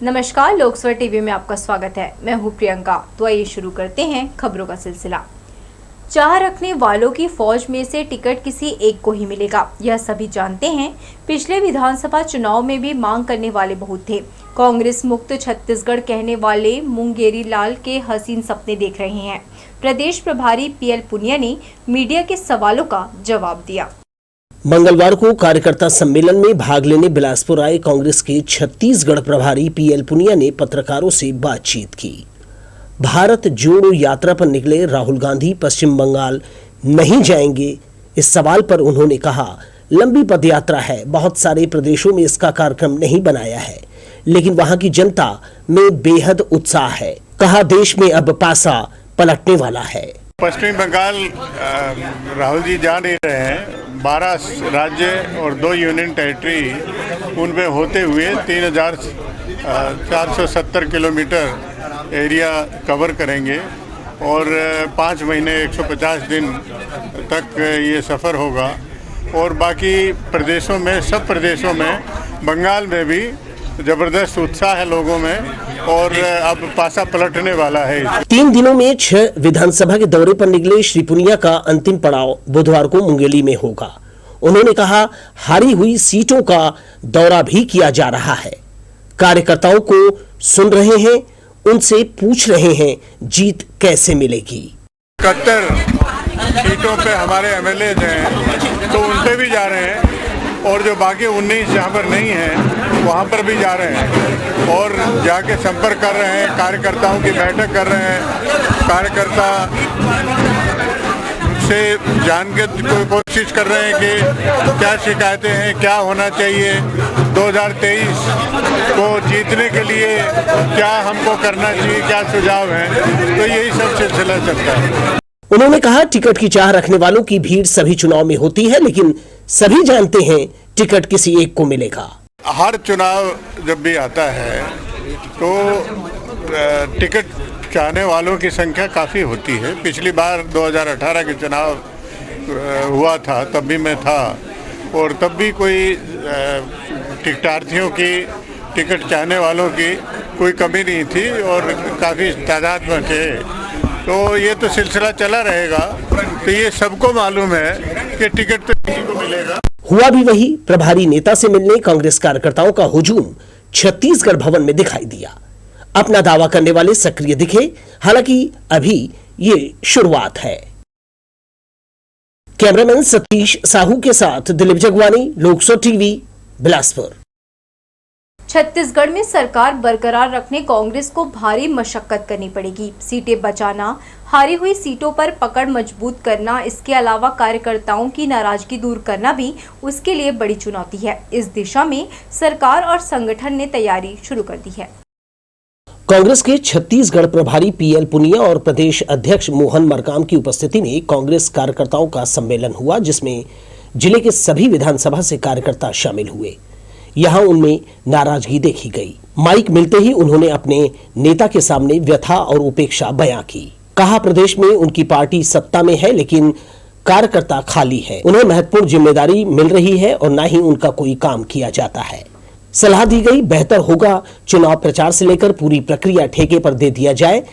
नमस्कार, लोकसभा टीवी में आपका स्वागत है। मैं हूं प्रियंका। तो आइए शुरू करते हैं खबरों का सिलसिला। चाह रखने वालों की फौज में से टिकट किसी एक को ही मिलेगा, यह सभी जानते हैं। पिछले विधानसभा चुनाव में भी मांग करने वाले बहुत थे। कांग्रेस मुक्त छत्तीसगढ़ कहने वाले मुंगेरी लाल के हसीन सपने देख रहे हैं। प्रदेश प्रभारी पीएल पुनिया ने मीडिया के सवालों का जवाब दिया। मंगलवार को कार्यकर्ता सम्मेलन में भाग लेने बिलासपुर आए कांग्रेस के छत्तीसगढ़ प्रभारी पीएल पुनिया ने पत्रकारों से बातचीत की। भारत जोड़ो यात्रा पर निकले राहुल गांधी पश्चिम बंगाल नहीं जाएंगे, इस सवाल पर उन्होंने कहा, लंबी पदयात्रा है, बहुत सारे प्रदेशों में इसका कार्यक्रम नहीं बनाया है, लेकिन वहां की जनता में बेहद उत्साह है। कहा, देश में अब पासा पलटने वाला है। पश्चिम बंगाल राहुल जी जा नहीं रहे हैं। 12 राज्य और 2 यूनियन टेरिटरी उन पे होते हुए 3470 किलोमीटर एरिया कवर करेंगे और 5 महीने 150 दिन तक ये सफ़र होगा। और बाकी प्रदेशों में, सब प्रदेशों में, बंगाल में भी जबरदस्त उत्साह है लोगों में और अब पासा पलटने वाला है। 3 दिनों में 6 विधानसभा के दौरे पर निकले श्री पुनिया का अंतिम पड़ाव बुधवार को मुंगेली में होगा। उन्होंने कहा, हारी हुई सीटों का दौरा भी किया जा रहा है, कार्यकर्ताओं को सुन रहे हैं, उनसे पूछ रहे हैं जीत कैसे मिलेगी। 71 सीटों पे हमारे एमएलए हैं तो उन पे भी जा रहे हैं और जो बाकी 19 जहाँ पर नहीं हैं वहाँ पर भी जा रहे हैं और जाके संपर्क कर रहे हैं, कार्यकर्ताओं की बैठक कर रहे हैं, कार्यकर्ता से जान के कोशिश कर रहे हैं कि क्या शिकायतें हैं, क्या होना चाहिए, 2023 को जीतने के लिए क्या हमको करना चाहिए, क्या सुझाव हैं, तो यही सब सिलसिला चलता है। उन्होंने कहा, टिकट की चाह रखने वालों की भीड़ सभी चुनाव में होती है, लेकिन सभी जानते हैं टिकट किसी एक को मिलेगा। हर चुनाव जब भी आता है तो टिकट चाहने वालों की संख्या काफ़ी होती है। पिछली बार 2018 के चुनाव हुआ था, तब भी मैं था और तब भी कोई टिकटार्थियों की, टिकट चाहने वालों की कोई कमी नहीं थी और काफ़ी तादाद में थे। तो ये तो सिलसिला चला रहेगा। तो ये सबको मालूम है कि टिकट तो किसी को मिलेगा। हुआ भी वही। प्रभारी नेता से मिलने कांग्रेस कार्यकर्ताओं का हुजूम छत्तीसगढ़ भवन में दिखाई दिया। अपना दावा करने वाले सक्रिय दिखे, हालांकि अभी ये शुरुआत है। कैमरामैन सतीश साहू के साथ दिलीप जगवानी, लोकसभा टीवी, बिलासपुर। छत्तीसगढ़ में सरकार बरकरार रखने कांग्रेस को भारी मशक्कत करनी पड़ेगी। सीटें बचाना, हारी हुई सीटों पर पकड़ मजबूत करना, इसके अलावा कार्यकर्ताओं की नाराजगी दूर करना भी उसके लिए बड़ी चुनौती है। इस दिशा में सरकार और संगठन ने तैयारी शुरू कर दी है। कांग्रेस के छत्तीसगढ़ प्रभारी पीएल पुनिया और प्रदेश अध्यक्ष मोहन मरकाम की उपस्थिति में कांग्रेस कार्यकर्ताओं का सम्मेलन हुआ, जिसमें जिले के सभी विधानसभा से कार्यकर्ता शामिल हुए। यहां उनमें नाराजगी देखी गई। माइक मिलते ही उन्होंने अपने नेता के सामने व्यथा और उपेक्षा बयां की। कहा, प्रदेश में उनकी पार्टी सत्ता में है लेकिन कार्यकर्ता खाली है, उन्हें महत्वपूर्ण जिम्मेदारी मिल रही है और न ही उनका कोई काम किया जाता है। सलाह दी गई, बेहतर होगा चुनाव प्रचार से लेकर पूरी प्रक्रिया ठेके पर दे दिया जाए।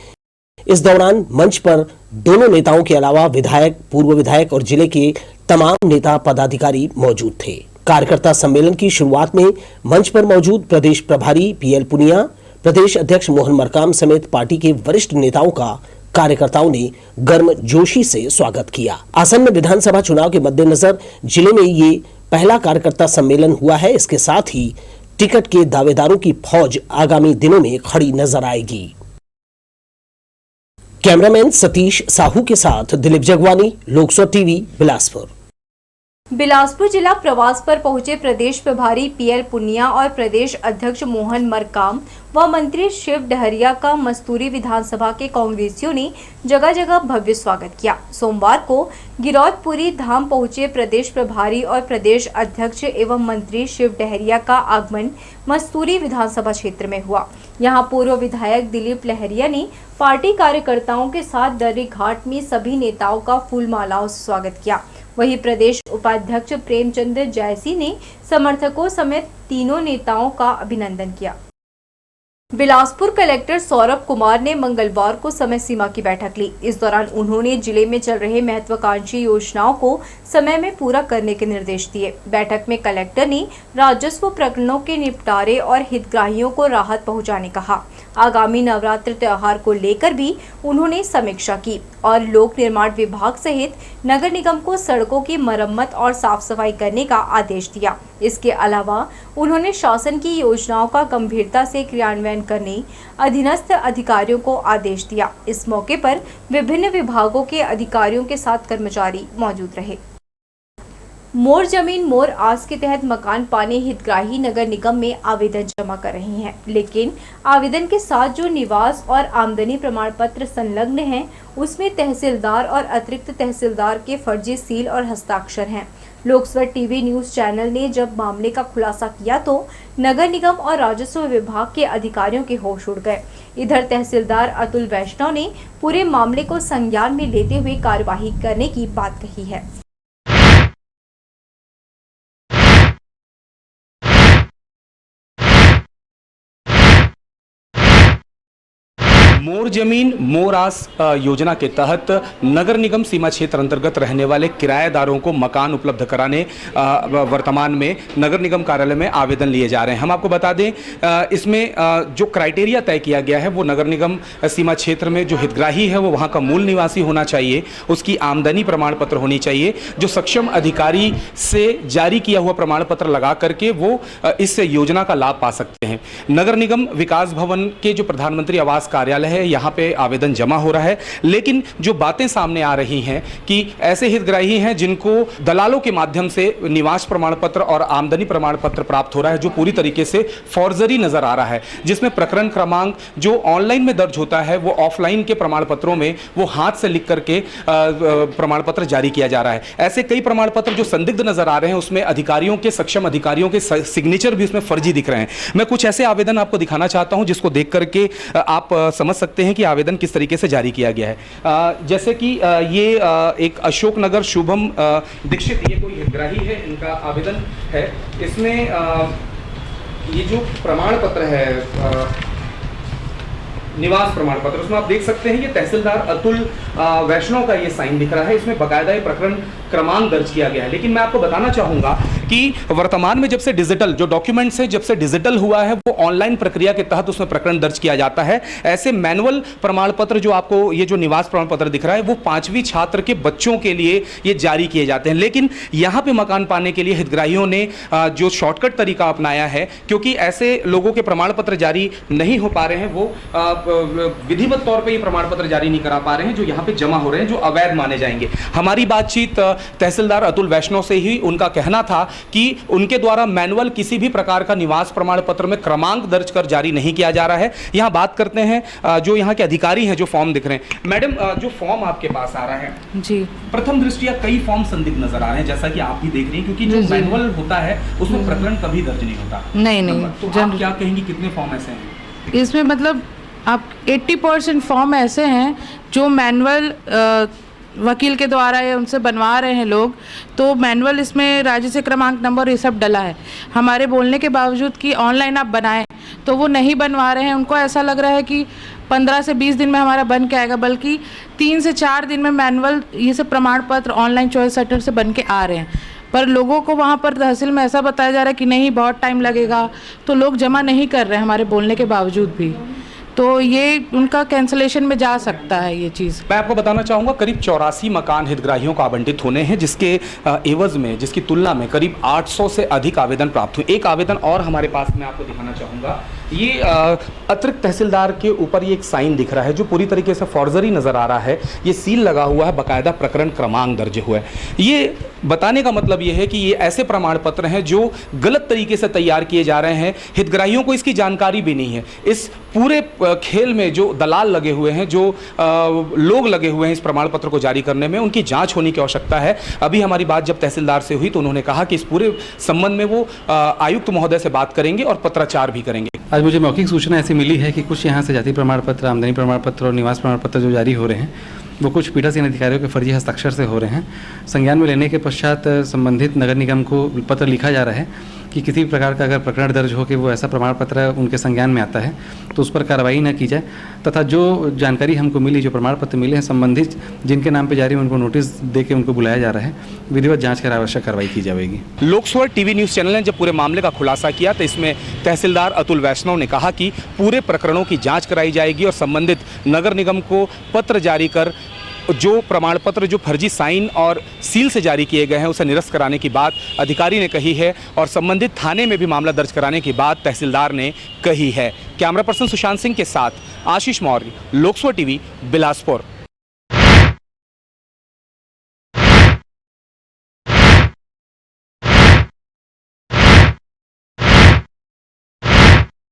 इस दौरान मंच पर दोनों नेताओं के अलावा विधायक, पूर्व विधायक और जिले के तमाम नेता पदाधिकारी मौजूद थे। कार्यकर्ता सम्मेलन की शुरुआत में मंच पर मौजूद प्रदेश प्रभारी पीएल पुनिया, प्रदेश अध्यक्ष मोहन मरकाम समेत पार्टी के वरिष्ठ नेताओं का कार्यकर्ताओं ने गर्मजोशी से स्वागत किया। आसन्न विधानसभा चुनाव के मद्देनजर जिले में ये पहला कार्यकर्ता सम्मेलन हुआ है। इसके साथ ही टिकट के दावेदारों की फौज आगामी दिनों में खड़ी नजर आएगी। कैमरामैन सतीश साहू के साथ दिलीप जगवानी, लोकसभा टीवी, बिलासपुर। बिलासपुर जिला प्रवास पर पहुंचे प्रदेश प्रभारी पीएल पुनिया और प्रदेश अध्यक्ष मोहन मरकाम व मंत्री शिव डहरिया का मस्तूरी विधानसभा के कांग्रेसियों ने जगह जगह भव्य स्वागत किया। सोमवार को गिरौदपुरी धाम पहुंचे प्रदेश प्रभारी और प्रदेश अध्यक्ष एवं मंत्री शिव डहरिया का आगमन मस्तूरी विधानसभा क्षेत्र में हुआ। यहां पूर्व विधायक दिलीप लहरिया ने पार्टी कार्यकर्ताओं के साथ दर्री घाट में सभी नेताओं का फूल मालाओं से स्वागत किया। वहीं प्रदेश उपाध्यक्ष प्रेमचंद जैसी ने समर्थकों समेत तीनों नेताओं का अभिनंदन किया। बिलासपुर कलेक्टर सौरभ कुमार ने मंगलवार को समय सीमा की बैठक ली। इस दौरान उन्होंने जिले में चल रहे महत्वाकांक्षी योजनाओं को समय में पूरा करने के निर्देश दिए। बैठक में कलेक्टर ने राजस्व प्रकरणों के निपटारे और हितग्राहियों को राहत पहुंचाने कहा। आगामी नवरात्र त्योहार को लेकर भी उन्होंने समीक्षा की और लोक निर्माण विभाग सहित नगर निगम को सड़कों की मरम्मत और साफ सफाई करने का आदेश दिया। इसके अलावा उन्होंने शासन की योजनाओं का गंभीरता से क्रियान्वयन करने अधीनस्थ अधिकारियों को आदेश दिया। इस मौके पर विभिन्न विभागों के अधिकारियों के साथ कर्मचारी मौजूद रहे। मोर जमीन मोर आस के तहत मकान पाने हितग्राही नगर निगम में आवेदन जमा कर रहे हैं, लेकिन आवेदन के साथ जो निवास और आमदनी प्रमाण पत्र संलग्न हैं, उसमें तहसीलदार और अतिरिक्त तहसीलदार के फर्जी सील और हस्ताक्षर हैं। लोकसभा टीवी न्यूज चैनल ने जब मामले का खुलासा किया तो नगर निगम और राजस्व विभाग के अधिकारियों के होश उड़ गए। इधर तहसीलदार अतुल वैष्णव ने पूरे मामले को संज्ञान में लेते हुए कार्यवाही करने की बात कही है। मोर जमीन मोर आस योजना के तहत नगर निगम सीमा क्षेत्र अंतर्गत रहने वाले किराएदारों को मकान उपलब्ध कराने वर्तमान में नगर निगम कार्यालय में आवेदन लिए जा रहे हैं। हम आपको बता दें, इसमें जो क्राइटेरिया तय किया गया है वो नगर निगम सीमा क्षेत्र में जो हितग्राही है वो वहाँ का मूल निवासी होना चाहिए, उसकी आमदनी प्रमाण पत्र होनी चाहिए, जो सक्षम अधिकारी से जारी किया हुआ प्रमाण पत्र लगा करके वो इस योजना का लाभ पा सकते हैं। नगर निगम विकास भवन के जो प्रधानमंत्री आवास कार्यालय है, यहाँ पे आवेदन जमा हो रहा है, लेकिन जो बातें सामने आ रही हैं कि ऐसे हितग्राही हैं जिनको दलालों के माध्यम से निवास प्रमाण पत्र और आमदनी प्रमाण पत्र प्राप्त हो रहा है, जो पूरी तरीके से फॉर्जरी नजर आ रहा है, जिसमें प्रकरण क्रमांक जो ऑनलाइन में दर्ज होता है वो ऑफलाइन के प्रमाण पत्रों में वो हाथ से लिख करके प्रमाण पत्र जारी किया जा रहा है। ऐसे कई प्रमाण पत्र जो संदिग्ध नजर आ रहे हैं, उसमें अधिकारियों के, सक्षम अधिकारियों के सिग्नेचर भी उसमें फर्जी दिख रहे हैं। मैं कुछ ऐसे आवेदन आपको दिखाना चाहता हूं जिसको देख करके आप समझ सकते हैं कि आवेदन किस तरीके से जारी किया गया है। जैसे कि ये एक अशोक नगर शुभम दीक्षित, ये कोई हितग्राही है, इनका आवेदन है। इसमें ये जो प्रमाण पत्र है निवास प्रमाण पत्र, उसमें आप देख सकते हैं ये तहसीलदार अतुल वैष्णव का ये साइन दिख रहा है। इसमें बकायदा ये प्रकरण क्रमांक दर्ज किया गया है। लेकिन मैं आपको बताना चाहूंगा कि वर्तमान में जब से डिजिटल जो डॉक्यूमेंट्स है, जब से डिजिटल हुआ है, वो ऑनलाइन प्रक्रिया के तहत उसमें प्रकरण दर्ज किया जाता है। ऐसे मैनुअल प्रमाण पत्र जो आपको ये जो निवास प्रमाण पत्र दिख रहा है वो 5वीं छात्र के बच्चों के लिए ये जारी किए जाते हैं। लेकिन यहाँ पे मकान पाने के लिए हितग्राहियों ने जो शॉर्टकट तरीका अपनाया है, क्योंकि ऐसे लोगों के प्रमाण पत्र जारी नहीं हो पा रहे हैं, वो विधिवत तौर पे ये प्रमाण पत्र जारी नहीं करा पा रहे हैं, जो यहाँ पे जमा हो रहे हैं, जो अवैध माने जाएंगे। हमारी बातचीत तहसीलदार अतुल वैष्णव से ही उनका कहना था कि उनके द्वारा मैनुअल किसी भी प्रकार का निवास प्रमाण पत्र में क्रमांक दर्ज कर जारी नहीं किया जा रहा है। यहाँ बात करते हैं जो यहाँ के अधिकारी हैं, जो फॉर्म दिख रहे हैं। मैडम, जो फॉर्म आपके पास आ रहा है जी, प्रथम दृष्टिया कई फॉर्म संदिग्ध नजर आ रहे हैं, जैसा कि आप भी देख रही हैं, क्योंकि जो मैनुअल होता है उसमें प्रकरण कभी दर्ज नहीं होता। नहीं तो आप क्या कहेंगी, कितने फॉर्म ऐसे हैं इसमें? मतलब आप 80% फॉर्म ऐसे हैं जो मैनुअल वकील के द्वारा या उनसे बनवा रहे हैं लोग, तो मैनुअल इसमें राजस्व क्रमांक नंबर ये सब डला है। हमारे बोलने के बावजूद कि ऑनलाइन आप बनाएं तो वो नहीं बनवा रहे हैं। उनको ऐसा लग रहा है कि 15 से 20 दिन में हमारा बन के आएगा, बल्कि 3 से 4 दिन में मैनुअल ये सब प्रमाण पत्र ऑनलाइन चॉइस सेंटर से बन के आ रहे हैं। पर लोगों को वहाँ पर तहसील में ऐसा बताया जा रहा है कि नहीं, बहुत टाइम लगेगा, तो लोग जमा नहीं कर रहे हैं हमारे बोलने के बावजूद भी। तो ये उनका कैंसलेशन में जा सकता है ये चीज़। मैं आपको बताना चाहूँगा करीब 84 मकान हितग्राहियों को आवंटित होने हैं, जिसके एवज में, जिसकी तुलना में करीब 800 से अधिक आवेदन प्राप्त हुए। एक आवेदन और हमारे पास मैं आपको दिखाना चाहूँगा। ये अतिरिक्त तहसीलदार के ऊपर ये एक साइन दिख रहा है जो पूरी तरीके से फॉर्जरी नज़र आ रहा है। ये सील लगा हुआ है, बाकायदा प्रकरण क्रमांक दर्ज हुआ है। ये बताने का मतलब ये है कि ये ऐसे प्रमाण पत्र हैं जो गलत तरीके से तैयार किए जा रहे हैं। हितग्राहियों को इसकी जानकारी भी नहीं है। इस पूरे खेल में जो दलाल लगे हुए हैं, जो लोग लगे हुए हैं इस प्रमाण पत्र को जारी करने में, उनकी जांच होने की आवश्यकता है। अभी हमारी बात जब तहसीलदार से हुई तो उन्होंने कहा कि इस पूरे संबंध में वो आयुक्त महोदय से बात करेंगे और पत्राचार भी करेंगे। आज मुझे मौखिक सूचना ऐसी मिली है कि कुछ यहाँ से जाति प्रमाण पत्र, आमदनी प्रमाण पत्र और निवास प्रमाण पत्र जो जारी हो रहे हैं वो कुछ पीठासीन अधिकारियों के फर्जी हस्ताक्षर से हो रहे हैं। संज्ञान में लेने के पश्चात संबंधित नगर निगम को पत्र लिखा जा रहा है कि किसी प्रकार का अगर प्रकरण दर्ज हो कि वो ऐसा प्रमाण पत्र उनके संज्ञान में आता है तो उस पर कार्रवाई न की जाए, तथा जो जानकारी हमको मिली, जो प्रमाण पत्र मिले हैं संबंधित जिनके नाम पे जारी उनको नोटिस दे के उनको बुलाया जा रहा है, विधिवत जांच कर आवश्यक कार्रवाई की जाएगी। लोकसभा टीवी न्यूज़ चैनल ने जब पूरे मामले का खुलासा किया तो इसमें तहसीलदार अतुल वैष्णव ने कहा कि पूरे प्रकरणों की जांच कराई जाएगी और संबंधित नगर निगम को पत्र जारी कर जो प्रमाण पत्र जो फर्जी साइन और सील से जारी किए गए हैं उसे निरस्त कराने की बात अधिकारी ने कही है और संबंधित थाने में भी मामला दर्ज कराने की बात तहसीलदार ने कही है। कैमरा पर्सन सुशांत सिंह के साथ आशीष मौर्य, लोकसभा टीवी, बिलासपुर।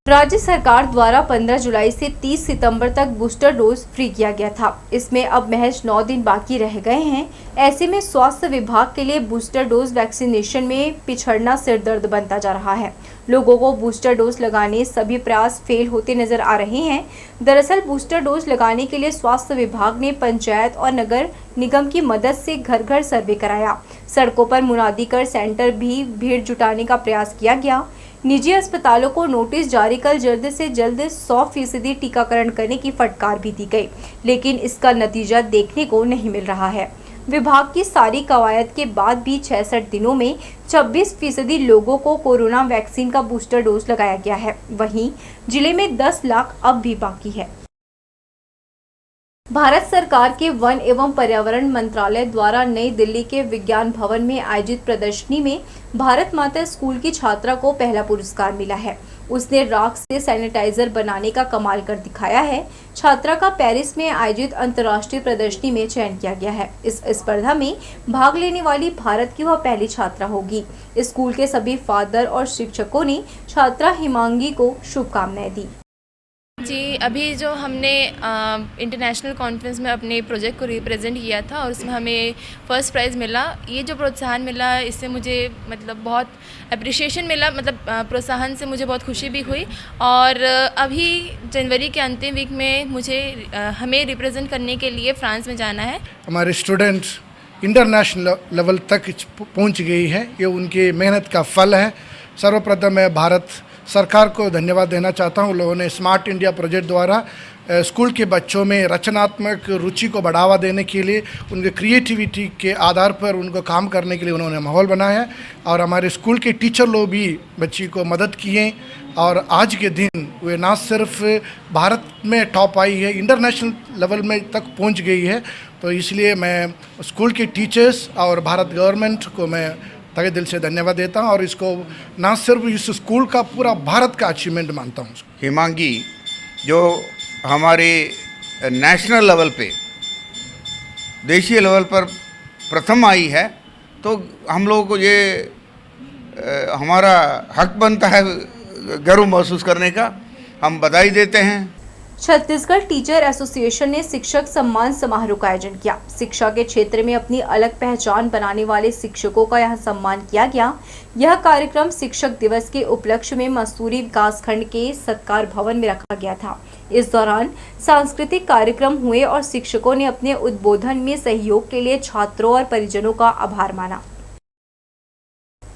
राज्य सरकार द्वारा 15 जुलाई से 30 सितंबर तक बूस्टर डोज फ्री किया गया था। इसमें अब महज 9 दिन बाकी रह गए हैं। ऐसे में स्वास्थ्य विभाग के लिए बूस्टर डोज वैक्सीनेशन में पिछड़ना सिरदर्द बनता जा रहा है। लोगों को बूस्टर डोज लगाने सभी प्रयास फेल होते नजर आ रहे हैं। दरअसल बूस्टर डोज लगाने के लिए स्वास्थ्य विभाग ने पंचायत और नगर निगम की मदद से घर घर सर्वे कराया। सड़कों पर मुनादी कर सेंटर भी भीड़ जुटाने का प्रयास किया गया। निजी अस्पतालों को नोटिस जारी कर जल्द से जल्द 100% टीकाकरण करने की फटकार भी दी गई, लेकिन इसका नतीजा देखने को नहीं मिल रहा है। विभाग की सारी कवायद के बाद भी 66 दिनों में 26% लोगों को कोरोना वैक्सीन का बूस्टर डोज लगाया गया है। वहीं जिले में 10 लाख अब भी बाकी है। भारत सरकार के वन एवं पर्यावरण मंत्रालय द्वारा नई दिल्ली के विज्ञान भवन में आयोजित प्रदर्शनी में भारत माता स्कूल की छात्रा को पहला पुरस्कार मिला है। उसने राख से सैनिटाइजर बनाने का कमाल कर दिखाया है। छात्रा का पेरिस में आयोजित अंतर्राष्ट्रीय प्रदर्शनी में चयन किया गया है। इस स्पर्धा में भाग लेने वाली भारत की वह पहली छात्रा होगी। स्कूल के सभी फादर और शिक्षकों ने छात्रा हिमांगी को शुभकामनाएं दी। जी, अभी जो हमने इंटरनेशनल कॉन्फ्रेंस में अपने प्रोजेक्ट को रिप्रेजेंट किया था और उसमें हमें फर्स्ट प्राइज़ मिला। ये जो प्रोत्साहन मिला इससे मुझे मतलब बहुत अप्रिशिएशन मिला, मतलब प्रोत्साहन से मुझे बहुत खुशी भी हुई। और अभी जनवरी के अंतिम वीक में हमें रिप्रेजेंट करने के लिए फ्रांस में जाना है। हमारे स्टूडेंट्स इंटरनेशनल लेवल तक पहुंच गई है, ये उनकी मेहनत का फल है। सर्वप्रथम मैं भारत सरकार को धन्यवाद देना चाहता हूँ। लोगों ने स्मार्ट इंडिया प्रोजेक्ट द्वारा स्कूल के बच्चों में रचनात्मक रुचि को बढ़ावा देने के लिए, उनके क्रिएटिविटी के आधार पर उनको काम करने के लिए उन्होंने माहौल बनाया है। और हमारे स्कूल के टीचर लोग भी बच्ची को मदद किए और आज के दिन वे ना सिर्फ भारत में टॉप आई है, इंटरनेशनल लेवल में तक पहुंच गई है। तो इसलिए मैं स्कूल के टीचर्स और भारत गवर्नमेंट को मैं तहे दिल से धन्यवाद देता हूँ और इसको ना सिर्फ इस स्कूल का, पूरा भारत का अचीवमेंट मानता हूँ। हिमांगी जो हमारे नेशनल लेवल पे, देशीय लेवल पर प्रथम आई है, तो हम लोगों को ये हमारा हक बनता है गर्व महसूस करने का। हम बधाई देते हैं। छत्तीसगढ़ टीचर एसोसिएशन ने शिक्षक सम्मान समारोह का आयोजन किया। शिक्षा के क्षेत्र में अपनी अलग पहचान बनाने वाले शिक्षकों का यह सम्मान किया गया। यह कार्यक्रम शिक्षक दिवस के उपलक्ष्य में मसूरी विकासखंड के सत्कार भवन में रखा गया था। इस दौरान सांस्कृतिक कार्यक्रम हुए और शिक्षकों ने अपने उद्बोधन में सहयोग के लिए छात्रों और परिजनों का आभार माना।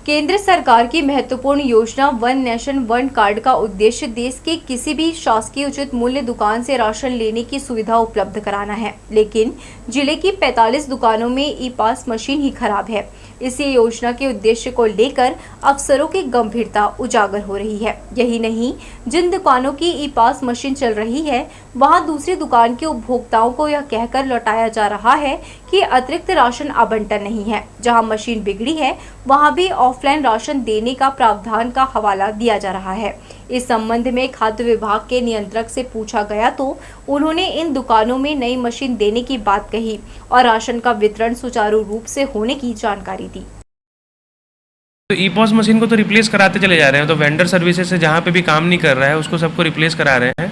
केंद्र सरकार की महत्वपूर्ण योजना वन नेशन वन कार्ड का उद्देश्य देश के किसी भी शासकीय उचित मूल्य दुकान से राशन लेने की सुविधा उपलब्ध कराना है, लेकिन जिले की 45 दुकानों में ई पास मशीन ही खराब है। इसी योजना के उद्देश्य को लेकर अफसरों की गंभीरता उजागर हो रही है। यही नहीं, जिन दुकानों की ई पास मशीन चल रही है वहां दूसरी दुकान के उपभोक्ताओं को यह कहकर लौटाया जा रहा है कि अतिरिक्त राशन आवंटन नहीं है। जहां मशीन बिगड़ी है वहां भी ऑफलाइन राशन देने का प्रावधान का हवाला दिया जा रहा है। इस संबंध में खाद्य विभाग के नियंत्रक से पूछा गया तो उन्होंने इन दुकानों में नई मशीन देने की बात कही और राशन का वितरण सुचारू रूप से होने की जानकारी दी। तो ई पॉस मशीन को तो रिप्लेस कराते चले जा रहे हैं, तो वेंडर सर्विसेज से जहाँ पे भी काम नहीं कर रहा है उसको सबको रिप्लेस करा रहे हैं।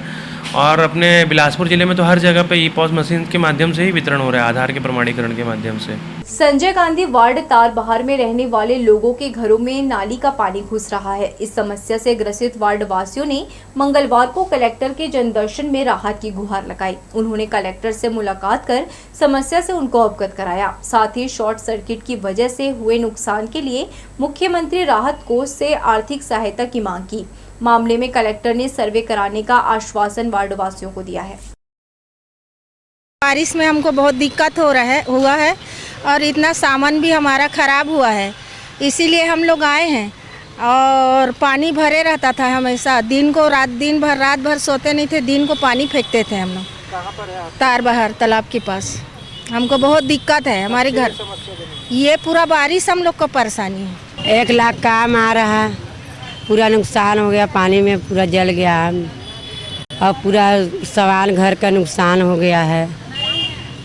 और अपने बिलासपुर ज़िले में तो हर जगह पे ई-पॉस मशीन के माध्यम से ही वितरण हो रहा है, आधार के प्रमाणीकरण के माध्यम से। संजय गांधी वार्ड तारबहार में रहने वाले लोगों के घरों में नाली का पानी घुस रहा है। इस समस्या से ग्रसित वार्ड वासियों ने मंगलवार को कलेक्टर के जनदर्शन में राहत की गुहार लगाई। उन्होंने कलेक्टर से मुलाकात कर समस्या से उनको अवगत कराया। साथ ही शॉर्ट सर्किट की वजह से हुए नुकसान के लिए मुख्यमंत्री राहत कोष से आर्थिक सहायता की मांग की। मामले में कलेक्टर ने सर्वे कराने का आश्वासन वार्ड वासियों को दिया है। बारिश में हमको बहुत दिक्कत हुआ है और इतना सामान भी हमारा ख़राब हुआ है, इसीलिए हम लोग आए हैं। और पानी भरे रहता था हमेशा, दिन रात भर सोते नहीं थे, दिन को पानी फेंकते थे हम लोग। कहाँ पर है? तारबहार तालाब के पास। हमको बहुत दिक्कत है, हमारे घर ये पूरा बारिश हम लोग को परेशानी है। 1 लाख काम आ रहा है, पूरा नुकसान हो गया, पानी में पूरा जल गया और पूरा सामान घर का नुकसान हो गया है।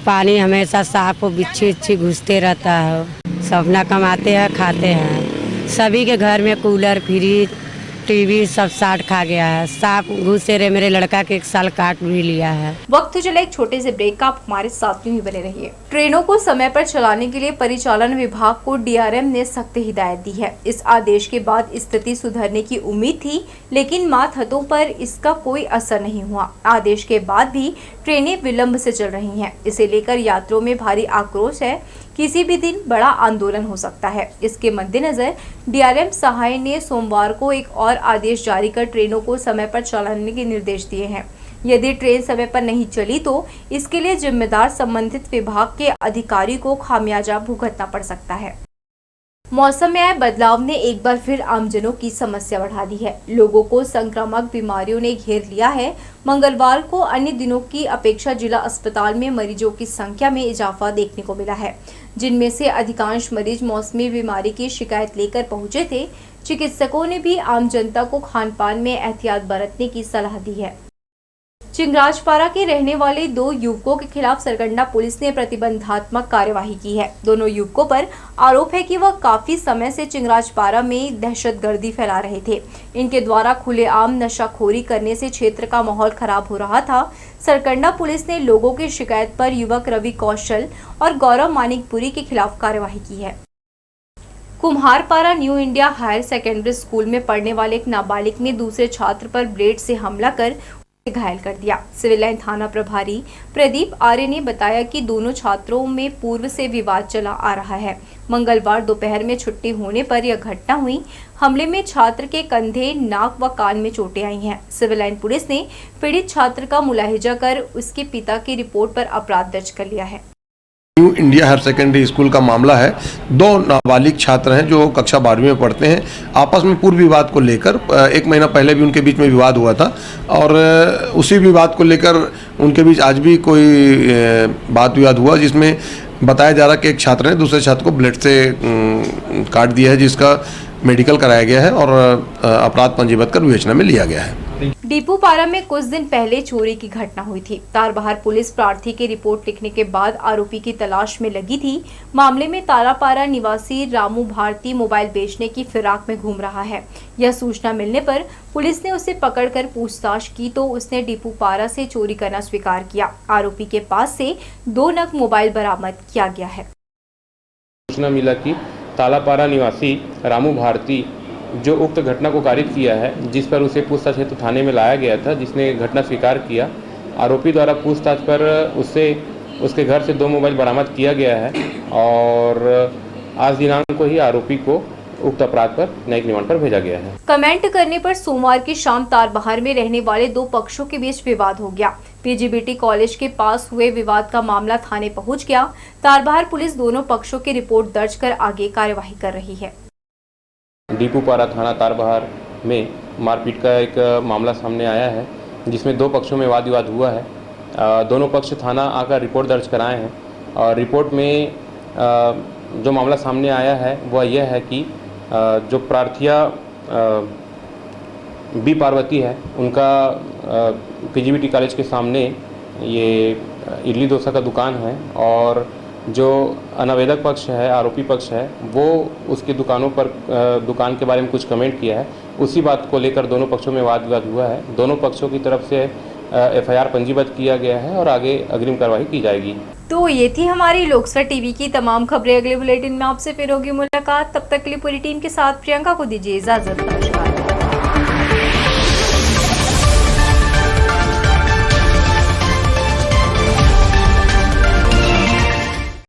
पानी हमेशा साफ और बिच्छी घुसते रहता है। सब अपना कमाते हैं, खाते हैं। सभी के घर में कूलर, फ्रिज, टीवी सब साट खा गया है। सांप घुसे रहे, मेरे लड़का के 1 साल काट भी लिया है। वक्त तो चला एक छोटे से ब्रेक का, आप हमारे साथ में ही बने रहिए। ट्रेनों को समय पर चलाने के लिए परिचालन विभाग को डीआरएम ने सख्त हिदायत दी है। इस आदेश के बाद स्थिति सुधरने की उम्मीद थी, लेकिन मातहतों पर इसका कोई असर नहीं हुआ। आदेश के बाद भी ट्रेनें विलंब से चल रही हैं। इसे लेकर यात्रियों में भारी आक्रोश है। किसी भी दिन बड़ा आंदोलन हो सकता है। इसके मद्देनजर डीआरएम सहाय ने सोमवार को एक और आदेश जारी कर ट्रेनों को समय पर चलाने के निर्देश दिए हैं। यदि ट्रेन समय पर नहीं चली तो इसके लिए जिम्मेदार संबंधित विभाग के अधिकारी को खामियाजा भुगतना पड़ सकता है। मौसम में आए बदलाव ने एक बार फिर आमजनों की समस्या बढ़ा दी है। लोगों को संक्रामक बीमारियों ने घेर लिया है। मंगलवार को अन्य दिनों की अपेक्षा जिला अस्पताल में मरीजों की संख्या में इजाफा देखने को मिला है, जिनमें से अधिकांश मरीज मौसमी बीमारी की शिकायत लेकर पहुंचे थे। चिकित्सकों ने भी आम जनता को खान-पान में एहतियात बरतने की सलाह दी है। चिंगराजपारा के रहने वाले 2 युवकों के खिलाफ सरकंडा पुलिस ने प्रतिबंधात्मक कार्यवाही की है। दोनों युवकों पर आरोप है कि वह काफी समय से चिंगराजपारा में दहशतगर्दी फैला रहे थे। इनके द्वारा खुलेआम नशाखोरी करने से क्षेत्र का माहौल खराब हो रहा था। सरकंडा पुलिस ने लोगों की शिकायत पर युवक रवि कौशल और गौरव मानिकपुरी के खिलाफ कार्यवाही की है। Kumharpara new India higher secondary school में पढ़ने वाले एक नाबालिग ने दूसरे छात्र पर ब्लेड से हमला कर घायल कर दिया। सिविल लाइन थाना प्रभारी प्रदीप आर्य ने बताया कि दोनों छात्रों में पूर्व से विवाद चला आ रहा है। मंगलवार दोपहर में छुट्टी होने पर यह घटना हुई। हमले में छात्र के कंधे, नाक व कान में चोटें आई हैं। सिविल लाइन पुलिस ने पीड़ित छात्र का मुलाहिजा कर उसके पिता की रिपोर्ट पर अपराध दर्ज कर लिया है। New India higher secondary school का मामला है। 2 नाबालिग छात्र हैं जो कक्षा 12वीं में पढ़ते हैं। आपस में पूर्व विवाद को लेकर 1 महीना पहले भी उनके बीच में विवाद हुआ था और उसी विवाद को लेकर उनके बीच आज भी कोई बात विवाद हुआ, जिसमें बताया जा रहा है कि एक छात्र ने दूसरे छात्र को ब्लेड से काट दिया है, जिसका मेडिकल कराया गया है और अपराध पंजीबद्ध कर विवेचना में लिया गया है। डीपूपारा में कुछ दिन पहले चोरी की घटना हुई थी। तारबहार पुलिस प्रार्थी की रिपोर्ट लिखने के बाद आरोपी की तलाश में लगी थी। मामले में तारापारा निवासी रामू भारती मोबाइल बेचने की फिराक में घूम रहा है। यह सूचना मिलने पर पुलिस ने उसे पकड़कर पूछताछ की तो उसने डीपूपारा से चोरी करना स्वीकार किया। आरोपी के पास से 2 नग मोबाइल बरामद किया गया है। सूचना मिला कि तालापारा निवासी रामू भारती जो उक्त घटना को कारित किया है, जिस पर उसे पूछताछ हेतु थाने में लाया गया था, जिसने घटना स्वीकार किया। आरोपी द्वारा पूछताछ पर उससे उसके घर से 2 मोबाइल बरामद किया गया है और आज दिनांक को ही आरोपी को उक्त अपराध पर न्यायिक रिमांड पर भेजा गया है। कमेंट करने पर सोमवार की शाम तारबहार में रहने वाले 2 पक्षों के बीच विवाद हो गया। पीजीबीटी कॉलेज के पास हुए विवाद का मामला थाने पहुंच गया। तारबहार पुलिस दोनों पक्षों की रिपोर्ट दर्ज कर आगे कार्यवाही कर रही है। डीपूपारा थाना तारबहार में मारपीट का एक मामला सामने आया है, जिसमें 2 पक्षों में वाद विवाद हुआ है। दोनों पक्ष थाना आकर रिपोर्ट दर्ज कराए हैं और रिपोर्ट में जो मामला सामने आया है वह यह है कि जो प्रार्थिया बी पार्वती है, उनका पीजीबीटी कॉलेज के सामने ये इडली डोसा का दुकान है और जो अनावेदक पक्ष है, आरोपी पक्ष है, वो उसकी दुकान के बारे में कुछ कमेंट किया है। उसी बात को लेकर दोनों पक्षों में वाद विवाद हुआ है। दोनों पक्षों की तरफ से एफआईआर पंजीबद्ध किया गया है और आगे अग्रिम कार्रवाई की जाएगी। तो ये थी हमारी लोकसभा टीवी की तमाम खबरें। अगले बुलेटिन में आपसे फिर होगी मुलाकात। तब तक के लिए पूरी टीम के साथ प्रियंका को दीजिए इजाजत। नमस्कार।